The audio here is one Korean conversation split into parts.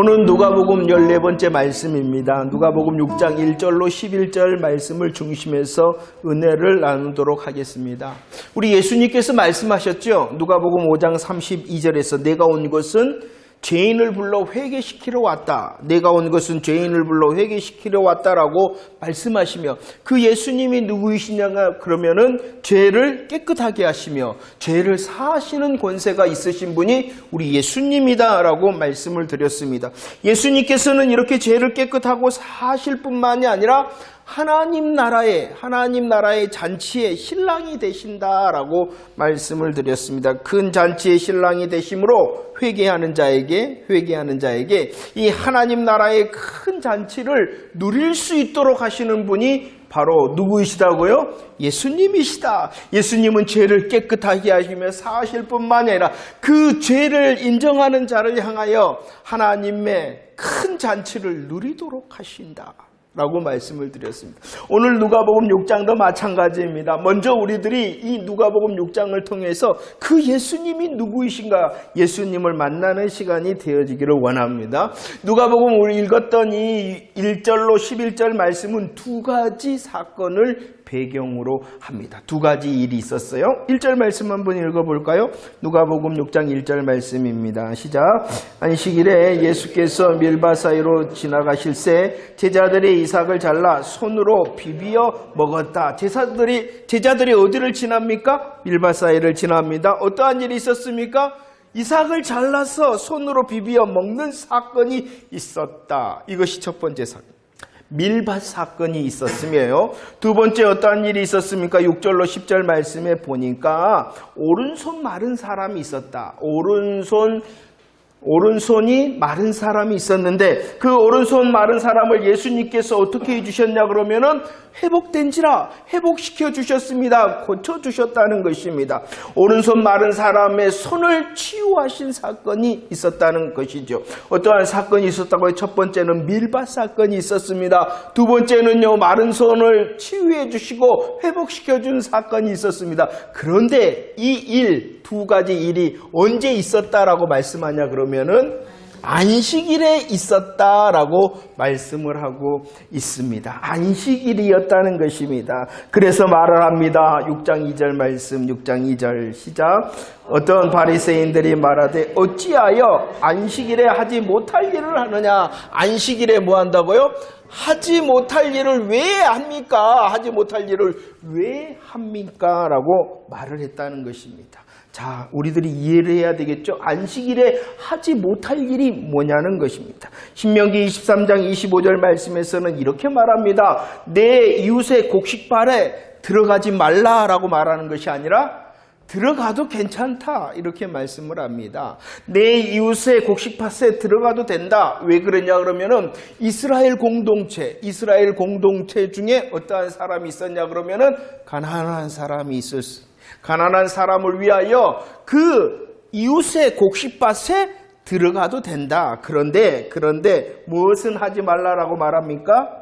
오늘 누가복음 14번째 말씀입니다. 누가복음 6장 1절로 11절 말씀을 중심해서 은혜를 나누도록 하겠습니다. 우리 예수님께서 말씀하셨죠. 누가복음 5장 32절에서 내가 온 것은 죄인을 불러 회개시키러 왔다. 내가 온 것은 죄인을 불러 회개시키러 왔다라고 말씀하시며, 그 예수님이 누구이시냐가 그러면은 죄를 깨끗하게 하시며 죄를 사하시는 권세가 있으신 분이 우리 예수님이다라고 말씀을 드렸습니다. 예수님께서는 이렇게 죄를 깨끗하고 사하실 뿐만이 아니라 하나님 나라의 잔치의 신랑이 되신다라고 말씀을 드렸습니다. 큰 잔치의 신랑이 되심으로 회개하는 자에게 이 하나님 나라의 큰 잔치를 누릴 수 있도록 하시는 분이 바로 누구이시다고요? 예수님이시다. 예수님은 죄를 깨끗하게 하시며 사하실 뿐만 아니라 그 죄를 인정하는 자를 향하여 하나님의 큰 잔치를 누리도록 하신다 라고 말씀을 드렸습니다. 오늘 누가복음 6장도 마찬가지입니다. 먼저 우리들이 이 누가복음 6장을 통해서 그 예수님이 누구이신가, 예수님을 만나는 시간이 되어지기를 원합니다. 누가복음 우리 읽었던 이 1절로 11절 말씀은 두 가지 사건을 배경으로 합니다. 두 가지 일이 있었어요. 1절 말씀 한번 읽어볼까요? 누가복음 6장 1절 말씀입니다. 시작. 안식일에 예수께서 밀밭 사이로 지나가실새 제자들이 이삭을 잘라 손으로 비비어 먹었다. 제자들이 어디를 지납니까? 밀밭 사이를 지납니다. 어떠한 일이 있었습니까? 이삭을 잘라서 손으로 비비어 먹는 사건이 있었다. 이것이 첫 번째 사건. 밀밭 사건이 있었으며요. 두 번째 어떠한 일이 있었습니까? 6절로 10절 말씀에 보니까 오른손 마른 사람이 있었다. 오른손이 마른 사람이 있었는데 그 오른손 마른 사람을 예수님께서 어떻게 해주셨냐 그러면은 회복된지라 회복시켜 주셨습니다. 고쳐주셨다는 것입니다. 오른손 마른 사람의 손을 치유하신 사건이 있었다는 것이죠. 어떠한 사건이 있었다고요? 첫 번째는 밀밭 사건이 있었습니다. 두 번째는요, 마른 손을 치유해 주시고 회복시켜 준 사건이 있었습니다. 그런데 이 두 가지 일이 언제 있었다라고 말씀하냐 그러면은 안식일에 있었다라고 말씀을 하고 있습니다. 안식일이었다는 것입니다. 그래서 말을 합니다. 6장 2절 말씀, 6장 2절 시작. 어떤 바리새인들이 말하되 어찌하여 안식일에 하지 못할 일을 하느냐. 안식일에 뭐 한다고요? 하지 못할 일을 왜 합니까? 하지 못할 일을 왜 합니까? 라고 말을 했다는 것입니다. 자, 우리들이 이해를 해야 되겠죠? 안식일에 하지 못할 일이 뭐냐는 것입니다. 신명기 23장 25절 말씀에서는 이렇게 말합니다. 내 이웃의 곡식발에 들어가지 말라라고 말하는 것이 아니라 들어가도 괜찮다 이렇게 말씀을 합니다. 내 이웃의 곡식밭에 들어가도 된다. 왜 그러냐 그러면은 이스라엘 공동체 중에 어떠한 사람이 있었냐 그러면은 가난한 사람이 있었어요. 가난한 사람을 위하여 그 이웃의 곡식밭에 들어가도 된다. 그런데 무엇은 하지 말라라고 말합니까?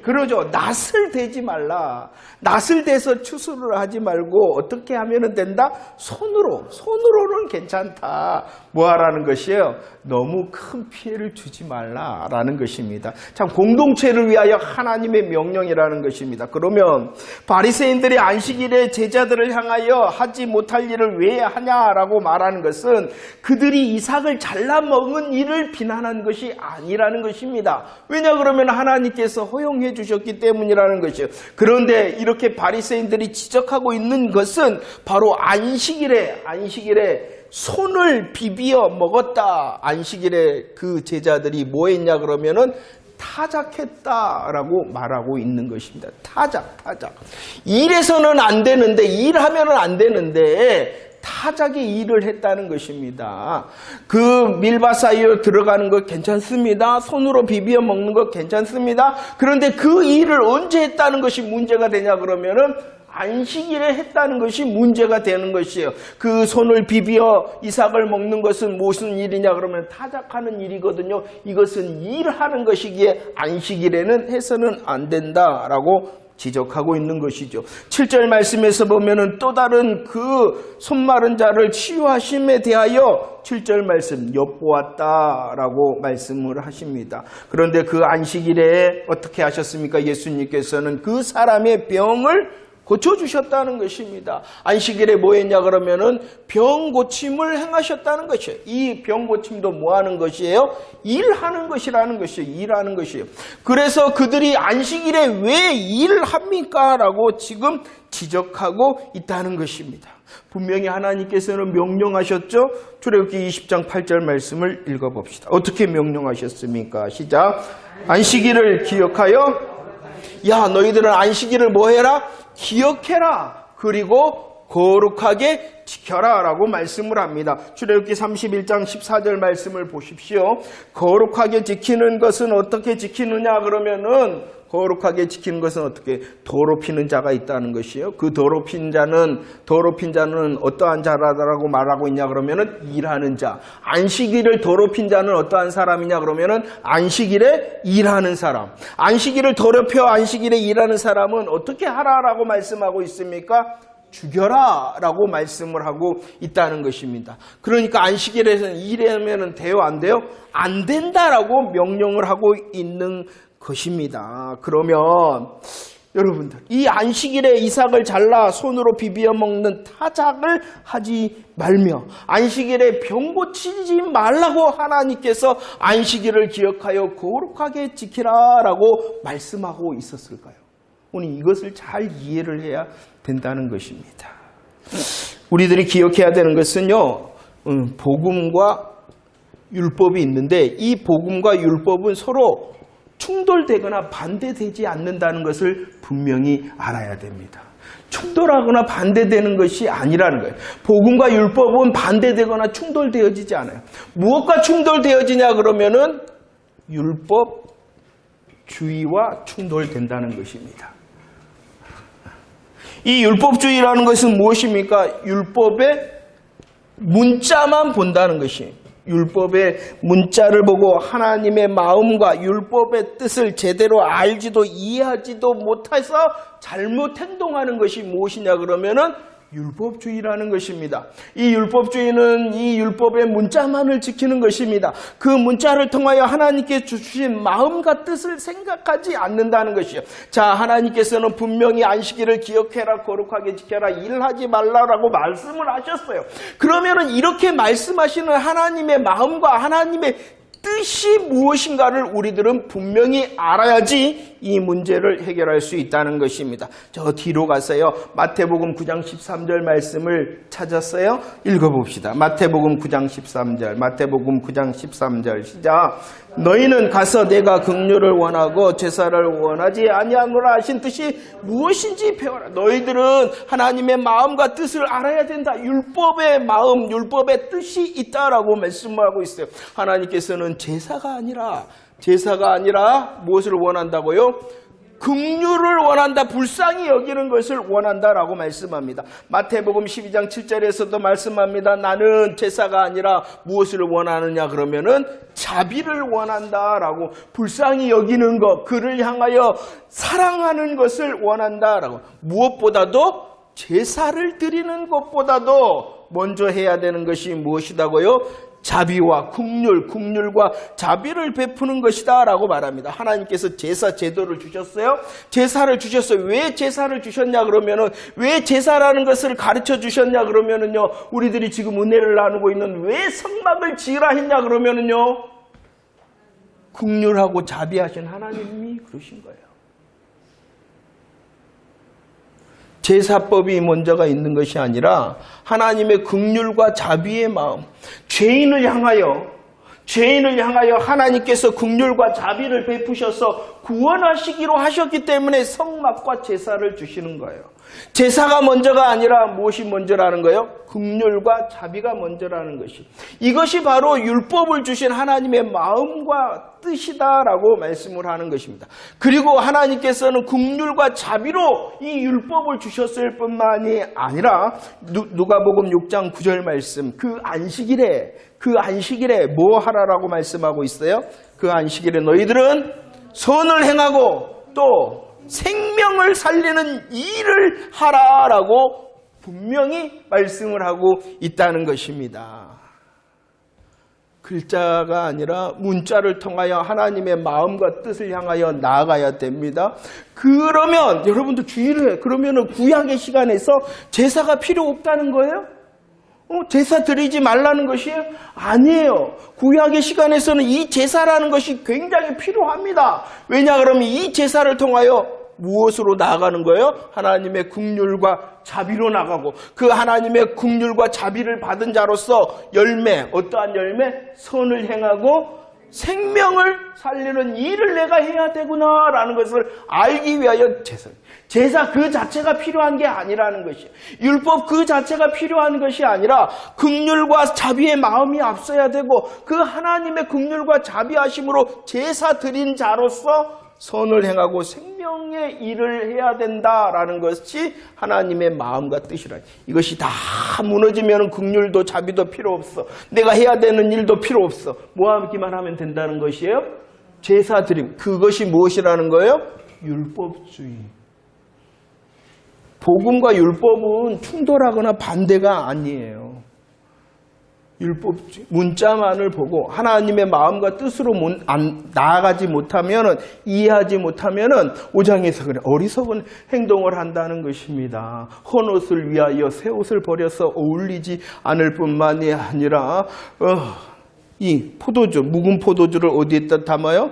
그러죠. 낫을 대지 말라. 낫을 대서 추수를 하지 말고 어떻게 하면 된다? 손으로는 괜찮다. 뭐 하라는 것이에요? 너무 큰 피해를 주지 말라라는 것입니다. 참 공동체를 위하여 하나님의 명령이라는 것입니다. 그러면 바리새인들이 안식일에 제자들을 향하여 하지 못할 일을 왜 하냐라고 말하는 것은 그들이 이삭을 잘라 먹은 일을 비난한 것이 아니라는 것입니다. 왜냐 그러면 하나님께서 허용해 주셨기 때문이라는 것이에요. 그런데 이렇게 바리새인들이 지적하고 있는 것은 바로 안식일에 손을 비비어 먹었다. 안식일에 그 제자들이 뭐 했냐 그러면은 타작했다라고 말하고 있는 것입니다. 타작. 일해서는 안 되는데, 일하면은 안 되는데 타작의 일을 했다는 것입니다. 그 밀밭 사이로 들어가는 거 괜찮습니다. 손으로 비비어 먹는 거 괜찮습니다. 그런데 그 일을 언제 했다는 것이 문제가 되냐 그러면은 안식일에 했다는 것이 문제가 되는 것이에요. 그 손을 비비어 이삭을 먹는 것은 무슨 일이냐 그러면 타작하는 일이거든요. 이것은 일하는 것이기에 안식일에는 해서는 안 된다라고 지적하고 있는 것이죠. 7절 말씀에서 보면은 또 다른 그 손마른 자를 치유하심에 대하여 7절 말씀 엿보았다라고 말씀을 하십니다. 그런데 그 안식일에 어떻게 하셨습니까? 예수님께서는 그 사람의 병을 고쳐주셨다는 것입니다. 안식일에 뭐 했냐 그러면은 병 고침을 행하셨다는 것이에요. 이 병 고침도 뭐 하는 것이에요? 일하는 것이라는 것이에요. 일하는 것이에요. 그래서 그들이 안식일에 왜 일합니까? 라고 지금 지적하고 있다는 것입니다. 분명히 하나님께서는 명령하셨죠? 출애굽기 20장 8절 말씀을 읽어봅시다. 어떻게 명령하셨습니까? 시작. 안식일을 기억하여 야 너희들은 안식일을 뭐 해라? 기억해라. 그리고 거룩하게 지켜라 라고 말씀을 합니다. 출애굽기 31장 14절 말씀을 보십시오. 거룩하게 지키는 것은 어떻게 지키느냐 그러면은 거룩하게 지키는 것은 어떻게? 더럽히는 자가 있다는 것이에요. 그 더럽힌 자는 어떠한 자라고 말하고 있냐 그러면은 일하는 자. 안식일을 더럽힌 자는 어떠한 사람이냐 그러면은 안식일에 일하는 사람. 안식일을 더럽혀 안식일에 일하는 사람은 어떻게 하라라고 말씀하고 있습니까? 죽여라 라고 말씀을 하고 있다는 것입니다. 그러니까 안식일에서는 일하면 돼요? 안 돼요? 안 된다라고 명령을 하고 있는 것입니다. 그러면 여러분들 이 안식일에 이삭을 잘라 손으로 비벼 먹는 타작을 하지 말며 안식일에 병 고치지 말라고 하나님께서 안식일을 기억하여 거룩하게 지키라라고 말씀하고 있었을까요? 오늘 이것을 잘 이해를 해야 된다는 것입니다. 우리들이 기억해야 되는 것은요, 복음과 율법이 있는데 이 복음과 율법은 서로 충돌되거나 반대되지 않는다는 것을 분명히 알아야 됩니다. 충돌하거나 반대되는 것이 아니라는 거예요. 복음과 율법은 반대되거나 충돌되어지지 않아요. 무엇과 충돌되어지냐 그러면은 율법주의와 충돌된다는 것입니다. 이 율법주의라는 것은 무엇입니까? 율법의 문자만 본다는 것이에요. 율법의 문자를 보고 하나님의 마음과 율법의 뜻을 제대로 알지도 이해하지도 못해서 잘못 행동하는 것이 무엇이냐 그러면은 율법주의라는 것입니다. 이 율법주의는 이 율법의 문자만을 지키는 것입니다. 그 문자를 통하여 하나님께 주신 마음과 뜻을 생각하지 않는다는 것이요. 자, 하나님께서는 분명히 안식일을 기억해라, 거룩하게 지켜라, 일하지 말라라고 말씀을 하셨어요. 그러면은 이렇게 말씀하시는 하나님의 마음과 하나님의 뜻이 무엇인가를 우리들은 분명히 알아야지 이 문제를 해결할 수 있다는 것입니다. 저 뒤로 가서요. 마태복음 9장 13절 말씀을 찾았어요. 읽어봅시다. 마태복음 9장 13절. 마태복음 9장 13절 시작. 너희는 가서 내가 긍휼을 원하고 제사를 원하지 아니하노라 하신 뜻이 무엇인지 배워라. 너희들은 하나님의 마음과 뜻을 알아야 된다. 율법의 마음, 율법의 뜻이 있다라고 말씀하고 있어요. 하나님께서는 제사가 아니라 무엇을 원한다고요? 긍휼을 원한다. 불쌍히 여기는 것을 원한다라고 말씀합니다. 마태복음 12장 7절에서도 말씀합니다. 나는 제사가 아니라 무엇을 원하느냐 그러면은 자비를 원한다라고 불쌍히 여기는 것, 그를 향하여 사랑하는 것을 원한다라고. 무엇보다도 제사를 드리는 것보다도 먼저 해야 되는 것이 무엇이다고요? 자비와 긍휼과 자비를 베푸는 것이다 라고 말합니다. 하나님께서 제사 제도를 주셨어요. 제사를 주셨어요. 왜 제사를 주셨냐 그러면은, 왜 제사라는 것을 가르쳐 주셨냐 그러면은요, 우리들이 지금 은혜를 나누고 있는 왜 성막을 지으라 했냐 그러면은요, 긍휼하고 자비하신 하나님이 그러신 거예요. 제사법이 먼저가 있는 것이 아니라 하나님의 긍휼과 자비의 마음, 죄인을 향하여 하나님께서 긍휼과 자비를 베푸셔서 구원하시기로 하셨기 때문에 성막과 제사를 주시는 거예요. 제사가 먼저가 아니라 무엇이 먼저라는 거예요? 긍휼과 자비가 먼저라는 것이. 이것이 바로 율법을 주신 하나님의 마음과 뜻이다라고 말씀을 하는 것입니다. 그리고 하나님께서는 긍휼과 자비로 이 율법을 주셨을 뿐만이 아니라 누가복음 6장 9절 말씀, 그 안식일에 뭐 하라라고 말씀하고 있어요? 그 안식일에 너희들은 선을 행하고 또 생명을 살리는 일을 하라라고 분명히 말씀을 하고 있다는 것입니다. 글자가 아니라 문자를 통하여 하나님의 마음과 뜻을 향하여 나아가야 됩니다. 그러면 여러분도 주의를 해. 그러면 구약의 시간에서 제사가 필요 없다는 거예요? 제사 드리지 말라는 것이에요? 아니에요. 구약의 시간에서는 이 제사라는 것이 굉장히 필요합니다. 왜냐 그러면 이 제사를 통하여 무엇으로 나아가는 거예요? 하나님의 긍휼과 자비로 나가고 그 하나님의 긍휼과 자비를 받은 자로서 열매, 어떠한 열매? 선을 행하고 생명을 살리는 일을 내가 해야 되구나라는 것을 알기 위하여 제사 그 자체가 필요한 게 아니라는 것이에요. 율법 그 자체가 필요한 것이 아니라 긍휼과 자비의 마음이 앞서야 되고 그 하나님의 긍휼과 자비하심으로 제사 드린 자로서 선을 행하고 생명의 일을 해야 된다라는 것이 하나님의 마음과 뜻이라. 이것이 다 무너지면 긍휼도 자비도 필요 없어. 내가 해야 되는 일도 필요 없어. 뭐 하기만 하면 된다는 것이에요? 제사 드림. 그것이 무엇이라는 거예요? 율법주의. 복음과 율법은 충돌하거나 반대가 아니에요. 율법주의. 문자만을 보고 하나님의 마음과 뜻으로 나아가지 못하면, 이해하지 못하면 5장에서 그래 어리석은 행동을 한다는 것입니다. 헌옷을 위하여 새 옷을 버려서 어울리지 않을 뿐만이 아니라 이 포도주, 묵은 포도주를 어디에다 담아요?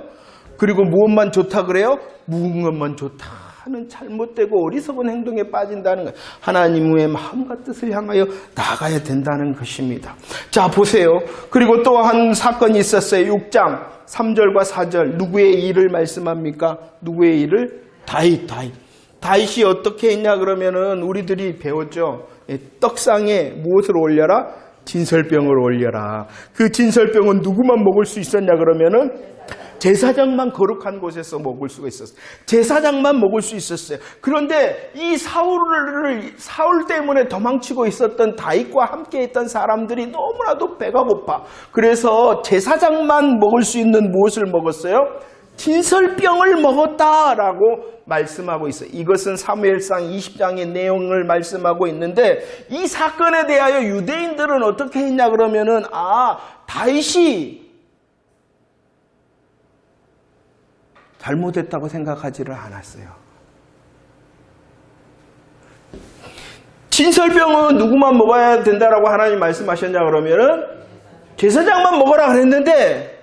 그리고 무엇만 좋다 그래요? 묵은 것만 좋다. 는 잘못되고 어리석은 행동에 빠진다는 것. 하나님의 마음과 뜻을 향하여 나가야 된다는 것입니다. 자, 보세요. 그리고 또 한 사건이 있었어요. 6장 3절과 4절. 누구의 일을 말씀합니까? 누구의 일을? 다윗이 어떻게 했냐 그러면은 우리들이 배웠죠. 떡상에 무엇을 올려라? 진설병을 올려라. 그 진설병은 누구만 먹을 수 있었냐 그러면은 제사장만 거룩한 곳에서 먹을 수가 있었어요. 제사장만 먹을 수 있었어요. 그런데 이 사울 때문에 도망치고 있었던 다윗과 함께 있던 사람들이 너무나도 배가 고파. 그래서 제사장만 먹을 수 있는 무엇을 먹었어요? 진설병을 먹었다라고 말씀하고 있어요. 이것은 사무엘상 20장의 내용을 말씀하고 있는데 이 사건에 대하여 유대인들은 어떻게 했냐 그러면은 다윗이 잘못했다고 생각하지를 않았어요. 진설병은 누구만 먹어야 된다라고 하나님 말씀하셨냐 그러면은 제사장만 먹으라 그랬는데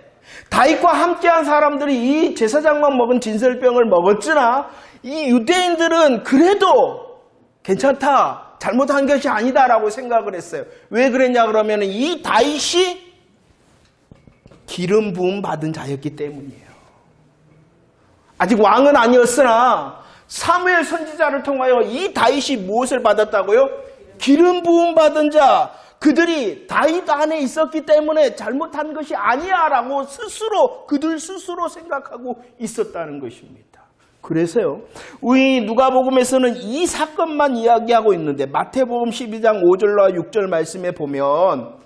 다윗과 함께한 사람들이 이 제사장만 먹은 진설병을 먹었으나 이 유대인들은 그래도 괜찮다, 잘못한 것이 아니다라고 생각을 했어요. 왜 그랬냐 그러면은 이 다윗이 기름 부음 받은 자였기 때문이에요. 아직 왕은 아니었으나 사무엘 선지자를 통하여 이 다윗이 무엇을 받았다고요? 기름 부음 받은 자. 그들이 다윗 안에 있었기 때문에 잘못한 것이 아니야 라고 그들 스스로 생각하고 있었다는 것입니다. 그래서요, 우리 누가복음에서는 이 사건만 이야기하고 있는데 마태복음 12장 5절과 6절 말씀에 보면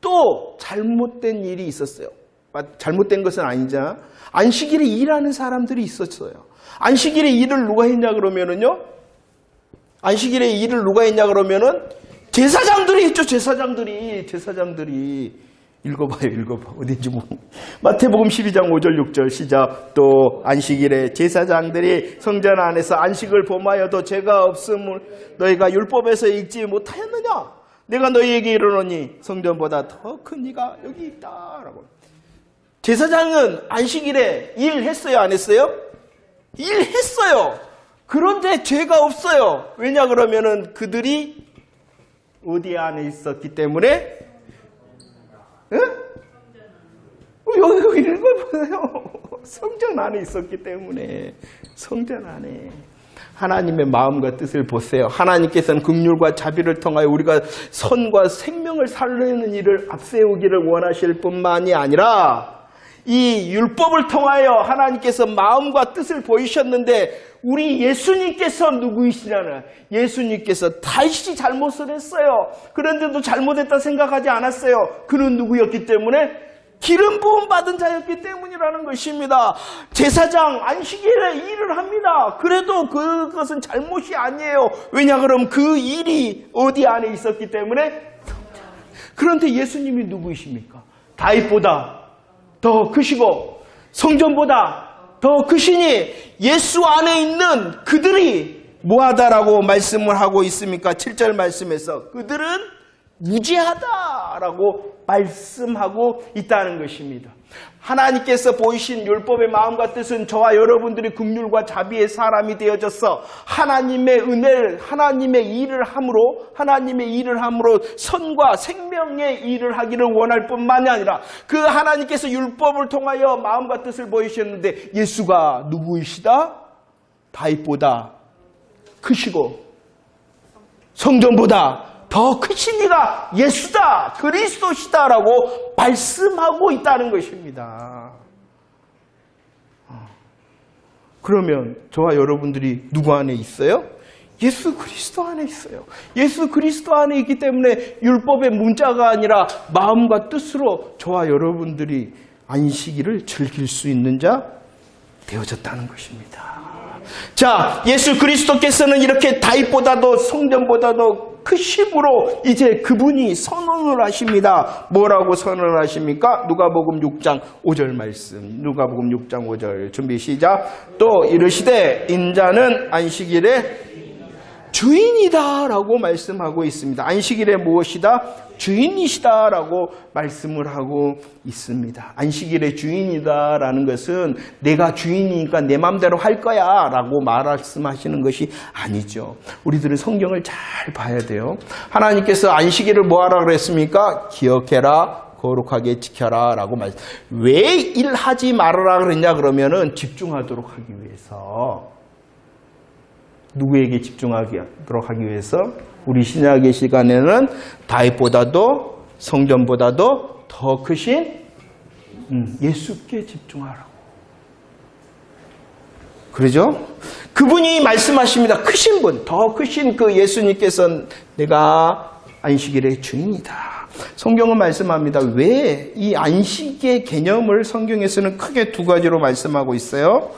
또 잘못된 일이 있었어요. 잘못된 것은 아니자 안식일에 일하는 사람들이 있었어요. 안식일에 일을 누가 했냐 그러면은요, 안식일에 일을 누가 했냐 그러면은 제사장들이 했죠. 제사장들이 읽어봐. 어딘지 마태복음 12장 5절 6절 시작. 또 안식일에 제사장들이 성전 안에서 안식을 범하여도 죄가 없음을 너희가 율법에서 읽지 못하였느냐? 내가 너희에게 이르노니 성전보다 더 큰 이가 여기 있다라고. 제사장은 안식일에 일했어요, 안 했어요? 일했어요. 그런데 죄가 없어요. 왜냐 그러면은 그들이 어디 안에 있었기 때문에? 응? 여기 이런 걸 보세요. 성전 안에 있었기 때문에. 성전 안에. 하나님의 마음과 뜻을 보세요. 하나님께서는 긍휼과 자비를 통하여 우리가 선과 생명을 살리는 일을 앞세우기를 원하실 뿐만이 아니라 이 율법을 통하여 하나님께서 마음과 뜻을 보이셨는데 우리 예수님께서 누구이시냐는, 예수님께서 다윗이 잘못을 했어요. 그런데도 잘못했다 생각하지 않았어요. 그는 누구였기 때문에? 기름 부음 받은 자였기 때문이라는 것입니다. 제사장 안식일에 일을 합니다. 그래도 그것은 잘못이 아니에요. 왜냐 그럼 그 일이 어디 안에 있었기 때문에. 그런데 예수님이 누구이십니까? 다윗보다 더 크시고 성전보다 더 크시니 예수 안에 있는 그들이 뭐하다라고 말씀을 하고 있습니까? 7절 말씀에서 그들은 무죄하다라고 말씀하고 있다는 것입니다. 하나님께서 보이신 율법의 마음과 뜻은 저와 여러분들이 긍휼과 자비의 사람이 되어져서 하나님의 은혜를, 하나님의 일을 함으로 선과 생명의 일을 하기를 원할 뿐만이 아니라 그 하나님께서 율법을 통하여 마음과 뜻을 보이셨는데 예수가 누구이시다? 다윗보다 크시고 성전보다 더 크신 이가 예수다, 그리스도시다라고 말씀하고 있다는 것입니다. 그러면 저와 여러분들이 누구 안에 있어요? 예수 그리스도 안에 있어요. 예수 그리스도 안에 있기 때문에 율법의 문자가 아니라 마음과 뜻으로 저와 여러분들이 안식일을 즐길 수 있는 자 되어졌다는 것입니다. 자, 예수 그리스도께서는 이렇게 다윗보다도 성전보다도 크심으로 이제 그분이 선언을 하십니다. 뭐라고 선언을 하십니까? 누가복음 6장 5절 말씀. 누가복음 6장 5절 준비 시작. 또 이르시되 인자는 안식일의 주인이다 라고 말씀하고 있습니다. 안식일의 무엇이다? 주인이시다 라고 말씀을 하고 있습니다. 안식일의 주인이다 라는 것은 내가 주인이니까 내 마음대로 할 거야 라고 말씀하시는 것이 아니죠. 우리들은 성경을 잘 봐야 돼요. 하나님께서 안식일을 뭐하라 그랬습니까? 기억해라, 거룩하게 지켜라 라고 말씀. 왜 일하지 말아라 그랬냐 그러면은 집중하도록 하기 위해서. 누구에게 집중하도록 하기 위해서? 우리 신약의 시간에는 다윗보다도 성전보다도 더 크신 예수께 집중하라고. 그러죠? 그분이 말씀하십니다. 크신 분, 더 크신 그 예수님께서는 내가 안식일의 주인이다. 성경은 말씀합니다. 왜 이 안식의 개념을 성경에서는 크게 두 가지로 말씀하고 있어요.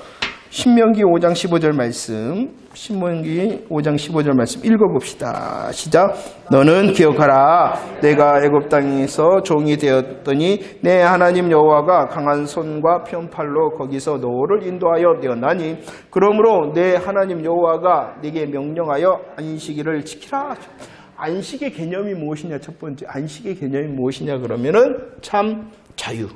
신명기 5장 15절 말씀, 신명기 5장 15절 말씀 읽어봅시다. 시작. 너는 기억하라. 내가 애굽 땅에서 종이 되었더니 내 하나님 여호와가 강한 손과 편팔로 거기서 너를 인도하여 내었나니 그러므로 내 하나님 여호와가 네게 명령하여 안식일을 지키라. 안식의 개념이 무엇이냐? 첫 번째 안식의 개념이 무엇이냐 그러면은 참 자유.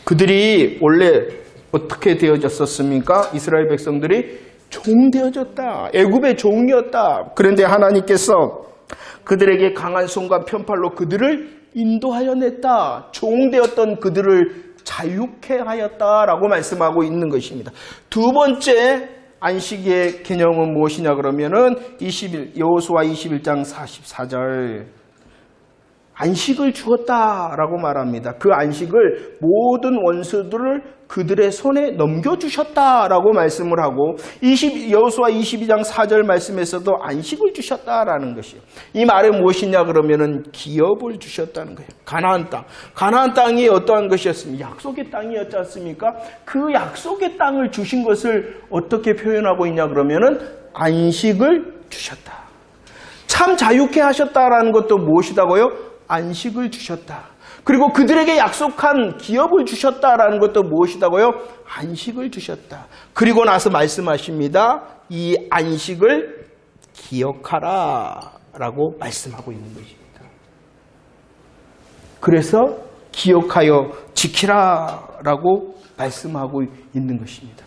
그들이 원래 어떻게 되어졌었습니까? 이스라엘 백성들이 종 되어졌다. 애굽의 종이었다. 그런데 하나님께서 그들에게 강한 손과 편팔로 그들을 인도하여 냈다. 종 되었던 그들을 자유케 하였다라고 말씀하고 있는 것입니다. 두 번째 안식의 개념은 무엇이냐 그러면은 여호수아 21장 44절 안식을 주었다라고 말합니다. 그 안식을 모든 원수들을 그들의 손에 넘겨주셨다라고 말씀을 하고 여호수아 22장 4절 말씀에서도 안식을 주셨다라는 것이에요. 이 말은 무엇이냐 그러면은 기업을 주셨다는 거예요. 가나안 땅. 가나안 땅이 어떠한 것이었습니까? 약속의 땅이었지 않습니까? 그 약속의 땅을 주신 것을 어떻게 표현하고 있냐 그러면은 안식을 주셨다. 참 자유케 하셨다라는 것도 무엇이다고요? 안식을 주셨다. 그리고 그들에게 약속한 기업을 주셨다라는 것도 무엇이다고요? 안식을 주셨다. 그리고 나서 말씀하십니다. 이 안식을 기억하라 라고 말씀하고 있는 것입니다. 그래서 기억하여 지키라 라고 말씀하고 있는 것입니다.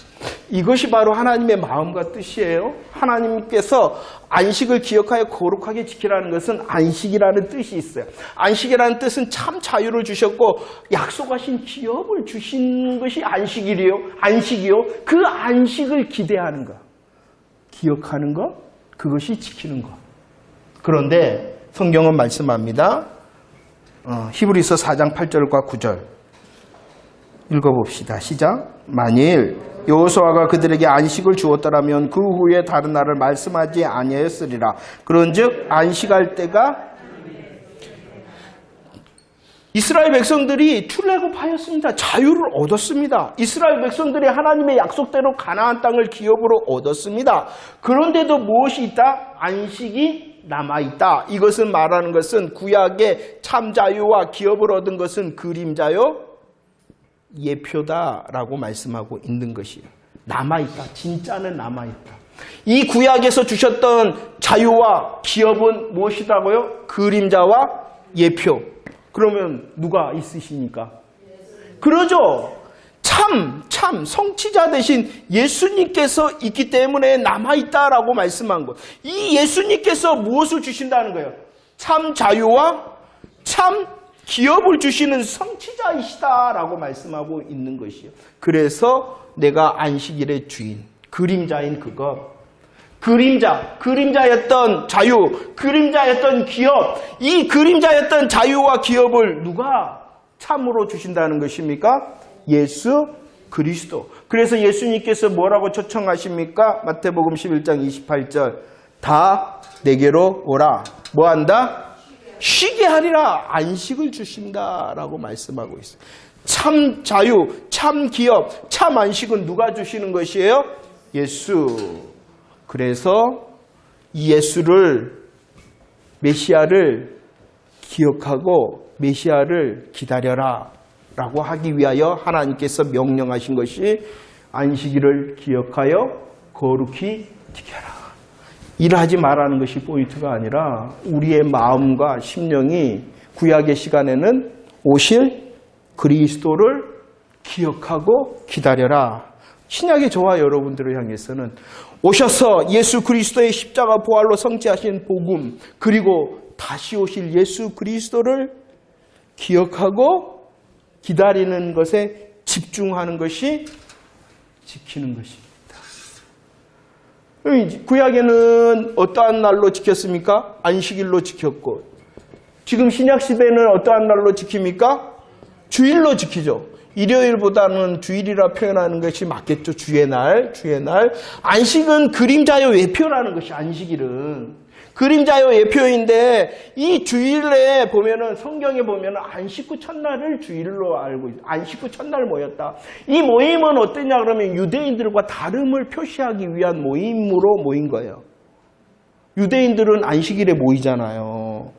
이것이 바로 하나님의 마음과 뜻이에요. 하나님께서 안식을 기억하여 거룩하게 지키라는 것은 안식이라는 뜻이 있어요. 안식이라는 뜻은 참 자유를 주셨고 약속하신 기업을 주신 것이 안식이요. 그 안식을 기대하는 것, 기억하는 것, 그것이 지키는 것. 그런데 성경은 말씀합니다. 히브리서 4장 8절과 9절 읽어봅시다. 시작. 만일 여호수아가 그들에게 안식을 주었더라면 그 후에 다른 날을 말씀하지 아니하였으리라. 그런즉 안식할 때가 이스라엘 백성들이 출애굽하였습니다. 자유를 얻었습니다. 이스라엘 백성들이 하나님의 약속대로 가나안 땅을 기업으로 얻었습니다. 그런데도 무엇이 있다? 안식이 남아있다. 이것을 말하는 것은 구약의 참 자유와 기업을 얻은 것은 그림자요, 예표다라고 말씀하고 있는 것이에요. 남아있다. 진짜는 남아있다. 이 구약에서 주셨던 자유와 기업은 무엇이라고요? 그림자와 예표. 그러면 누가 있으십니까? 그러죠. 참 성취자 되신 예수님께서 있기 때문에 남아있다라고 말씀한 것. 이 예수님께서 무엇을 주신다는 거예요? 참 자유와 참 기업을 주시는 성취자이시다라고 말씀하고 있는 것이에요. 그래서 내가 안식일의 주인, 그림자인 그것. 그림자였던 자유, 그림자였던 기업, 이 그림자였던 자유와 기업을 누가 참으로 주신다는 것입니까? 예수 그리스도. 그래서 예수님께서 뭐라고 초청하십니까? 마태복음 11장 28절. 다 내게로 오라. 뭐 한다? 쉬게 하리라. 안식을 주신다라고 말씀하고 있어요. 참 자유, 참 기업, 참 안식은 누가 주시는 것이에요? 예수. 그래서 이 예수를, 메시아를 기억하고 메시아를 기다려라 라고 하기 위하여 하나님께서 명령하신 것이 안식일을 기억하여 거룩히 지켜라. 일하지 말라는 것이 포인트가 아니라 우리의 마음과 심령이 구약의 시간에는 오실 그리스도를 기억하고 기다려라. 신약의 저와 여러분들을 향해서는 오셔서 예수 그리스도의 십자가 부활로 성취하신 복음, 그리고 다시 오실 예수 그리스도를 기억하고 기다리는 것에 집중하는 것이 지키는 것입니다. 구약에는 어떠한 날로 지켰습니까? 안식일로 지켰고, 지금 신약 시대는 어떠한 날로 지킵니까? 주일로 지키죠. 일요일보다는 주일이라 표현하는 것이 맞겠죠. 주의 날. 안식은 그림자요 예표라는 것이, 안식일은 그림자요 예표인데, 이 주일에 보면은, 성경에 보면은 안식 후 첫날을 주일로 알고 있어요. 안식 후 첫날 모였다. 이 모임은 어떠냐 그러면 유대인들과 다름을 표시하기 위한 모임으로 모인 거예요. 유대인들은 안식일에 모이잖아요.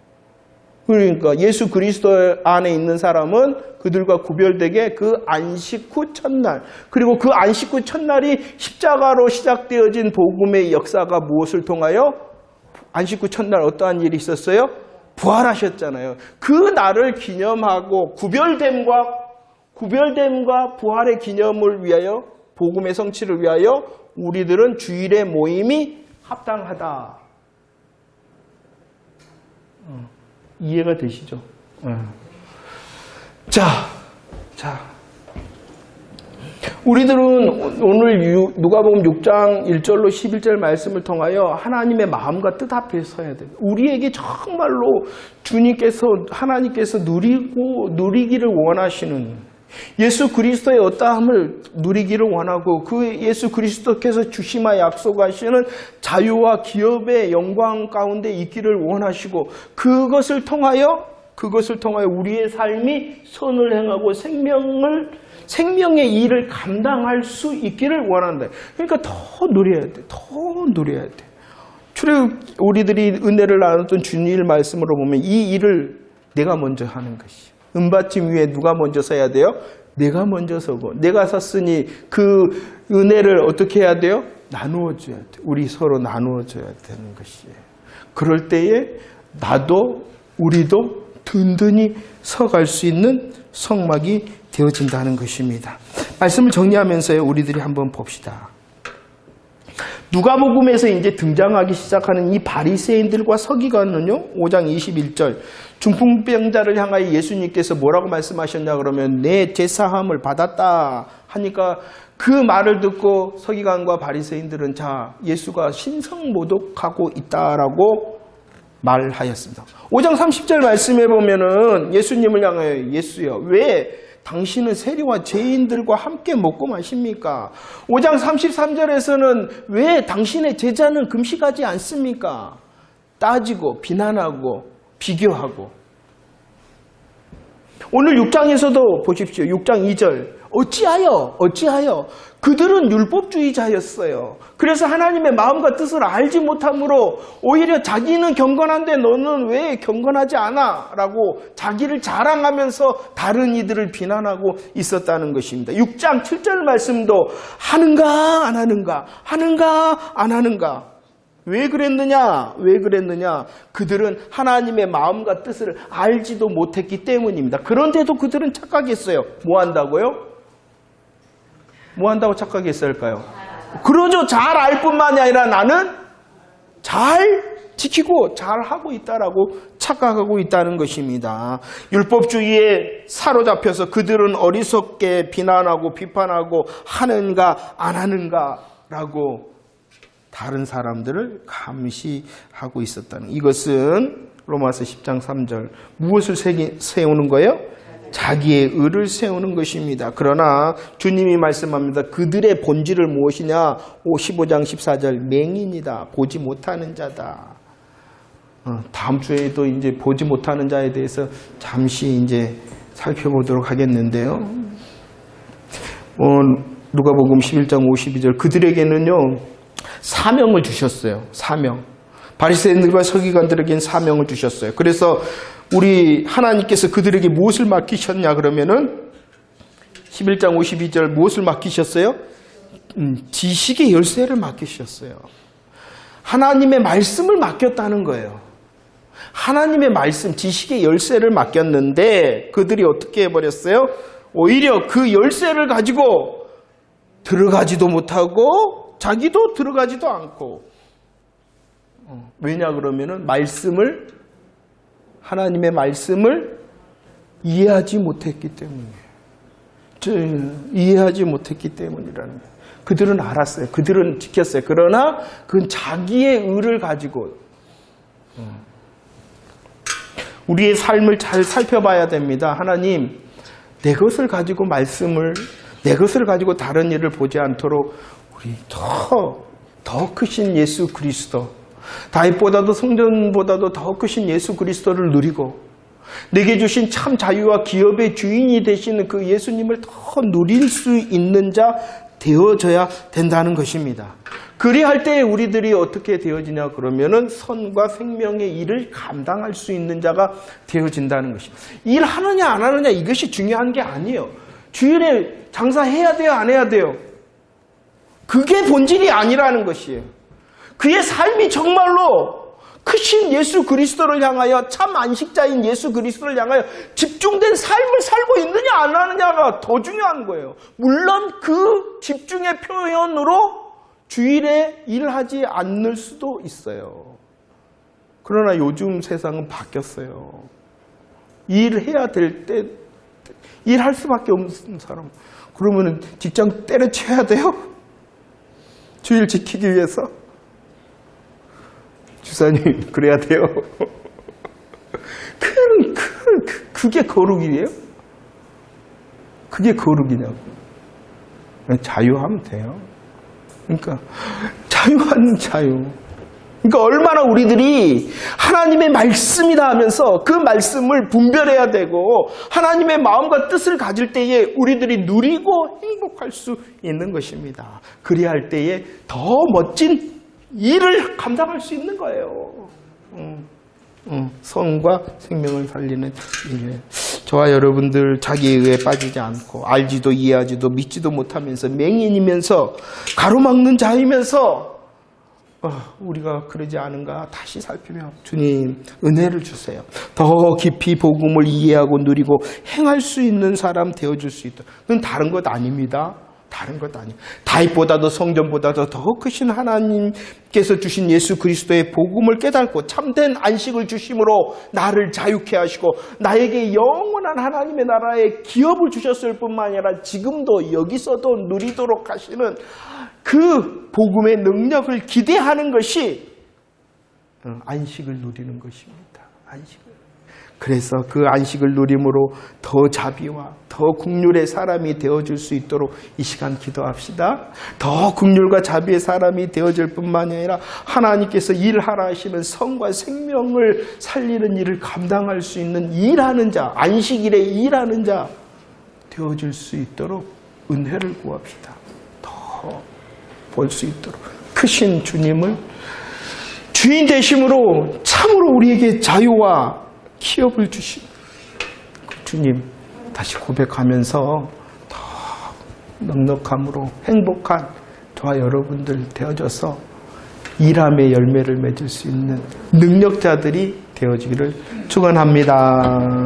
그러니까 예수 그리스도 안에 있는 사람은 그들과 구별되게 그 안식 후 첫날, 그리고 그 안식 후 첫날이 십자가로 시작되어진 복음의 역사가 무엇을 통하여? 안식 후 첫날 어떠한 일이 있었어요? 부활하셨잖아요. 그 날을 기념하고 구별됨과 부활의 기념을 위하여, 복음의 성취를 위하여 우리들은 주일의 모임이 합당하다. 이해가 되시죠? 자, 우리들은 오늘 누가복음 6장 1절로 11절 말씀을 통하여 하나님의 마음과 뜻 앞에 서야 돼요. 우리에게 정말로 하나님께서 누리기를 원하시는, 예수 그리스도의 어떠함을 누리기를 원하고, 그 예수 그리스도께서 주시마 약속하시는 자유와 기업의 영광 가운데 있기를 원하시고, 그것을 통하여 우리의 삶이 선을 행하고 생명의 일을 감당할 수 있기를 원한다. 그러니까 더 누려야 돼. 우리들이 은혜를 나눴던 주일 말씀으로 보면 이 일을 내가 먼저 하는 것이. 은받침 위에 누가 먼저 서야 돼요? 내가 먼저 서고, 내가 섰으니 그 은혜를 어떻게 해야 돼요? 나누어줘야 돼. 우리 서로 나누어줘야 되는 것이에요. 그럴 때에 우리도 든든히 서갈 수 있는 성막이 되어진다는 것입니다. 말씀을 정리하면서요, 우리들이 한번 봅시다. 누가복음에서 이제 등장하기 시작하는 이 바리새인들과 서기관은요, 5장 21절, 중풍병자를 향하여 예수님께서 뭐라고 말씀하셨냐 그러면 내 제사함을 받았다 하니까, 그 말을 듣고 서기관과 바리새인들은 예수가 신성모독하고 있다라고 말하였습니다. 5장 30절 말씀에 보면은 예수님을 향하여, 예수여, 왜 당신은 세리와 죄인들과 함께 먹고 마십니까? 5장 33절에서는 왜 당신의 제자는 금식하지 않습니까? 따지고 비난하고 비교하고. 오늘 6장에서도 보십시오. 6장 2절. 어찌하여 그들은 율법주의자였어요. 그래서 하나님의 마음과 뜻을 알지 못함으로 오히려 자기는 경건한데 너는 왜 경건하지 않아? 라고 자기를 자랑하면서 다른 이들을 비난하고 있었다는 것입니다. 6장 7절 말씀도 하는가 안 하는가? 왜 그랬느냐? 그들은 하나님의 마음과 뜻을 알지도 못했기 때문입니다. 그런데도 그들은 착각했어요. 뭐 한다고요? 뭐 한다고 착각했을까요? 그러죠. 잘 알 뿐만이 아니라 나는 잘 지키고 잘 하고 있다라고 착각하고 있다는 것입니다. 율법주의에 사로잡혀서 그들은 어리석게 비난하고 비판하고 하는가 안 하는가라고 다른 사람들을 감시하고 있었다는, 이것은 로마서 10장 3절 무엇을 세우는 거예요? 자기의 의를 세우는 것입니다. 그러나 주님이 말씀합니다. 그들의 본질을 무엇이냐? 15장 14절 맹인이다. 보지 못하는 자다. 다음 주에도 이제 보지 못하는 자에 대해서 잠시 이제 살펴보도록 하겠는데요. 누가복음 11장 52절 그들에게는요 사명을 주셨어요. 사명. 바리새인들과 서기관들에게는 사명을 주셨어요. 그래서 우리 하나님께서 그들에게 무엇을 맡기셨냐 그러면은 11장 52절 무엇을 맡기셨어요? 지식의 열쇠를 맡기셨어요. 하나님의 말씀을 맡겼다는 거예요. 하나님의 말씀, 지식의 열쇠를 맡겼는데 그들이 어떻게 해버렸어요? 오히려 그 열쇠를 가지고 들어가지도 못하고 자기도 들어가지도 않고. 왜냐 그러면은 하나님의 말씀을 이해하지 못했기 때문이에요. 이해하지 못했기 때문이라는 거예요. 그들은 알았어요. 그들은 지켰어요. 그러나 그건 자기의 의를 가지고. 우리의 삶을 잘 살펴봐야 됩니다. 하나님, 내 것을 가지고 내 것을 가지고 다른 일을 보지 않도록 우리 더 크신 예수 그리스도, 다윗보다도 성전보다도 더 크신 예수 그리스도를 누리고 내게 주신 참 자유와 기업의 주인이 되시는 그 예수님을 더 누릴 수 있는 자 되어져야 된다는 것입니다. 그리할 때 우리들이 어떻게 되어지냐 그러면은 선과 생명의 일을 감당할 수 있는 자가 되어진다는 것입니다. 일하느냐 안 하느냐 이것이 중요한 게 아니에요. 주일에 장사해야 돼요 안 해야 돼요? 그게 본질이 아니라는 것이에요. 그의 삶이 정말로 크신 예수 그리스도를 향하여, 참 안식자인 예수 그리스도를 향하여 집중된 삶을 살고 있느냐 안 하느냐가 더 중요한 거예요. 물론 그 집중의 표현으로 주일에 일하지 않을 수도 있어요. 그러나 요즘 세상은 바뀌었어요. 일해야 될 때 일할 수밖에 없는 사람. 그러면 직장 때려쳐야 돼요? 주일 지키기 위해서? 주사님, 그래야 돼요. 그게 거룩이에요? 그게 거룩이냐고. 자유하면 돼요. 그러니까, 자유한 자유. 그러니까 얼마나 우리들이 하나님의 말씀이다 하면서 그 말씀을 분별해야 되고, 하나님의 마음과 뜻을 가질 때에 우리들이 누리고 행복할 수 있는 것입니다. 그리할 때에 더 멋진 일을 감당할 수 있는 거예요. 성과 생명을 살리는 일. 저와 여러분들 자기의 의에 빠지지 않고 알지도 이해하지도 믿지도 못하면서 맹인이면서 가로막는 자이면서 우리가 그러지 않은가 다시 살피며 주님 은혜를 주세요. 더 깊이 복음을 이해하고 누리고 행할 수 있는 사람 되어줄 수 있다. 그건 다른 것 아닙니다. 다른 것 아니에요. 다윗보다도 성전보다도 더 크신 하나님께서 주신 예수 그리스도의 복음을 깨닫고 참된 안식을 주심으로 나를 자유케 하시고 나에게 영원한 하나님의 나라의 기업을 주셨을 뿐만 아니라 지금도 여기서도 누리도록 하시는 그 복음의 능력을 기대하는 것이 안식을 누리는 것입니다. 안식을. 그래서 그 안식을 누림으로 더 자비와 더 긍휼의 사람이 되어줄 수 있도록 이 시간 기도합시다. 더 긍휼과 자비의 사람이 되어질 뿐만이 아니라 하나님께서 일하라 하시는 성과 생명을 살리는 일을 감당할 수 있는 일하는 자, 안식일에 일하는 자 되어줄 수 있도록 은혜를 구합시다. 더 볼 수 있도록 크신 주님을 주인 되심으로 참으로 우리에게 자유와 기업을 주신 그 주님 다시 고백하면서 더 넉넉함으로 행복한 저와 여러분들 되어져서 일함의 열매를 맺을 수 있는 능력자들이 되어지기를 축원합니다.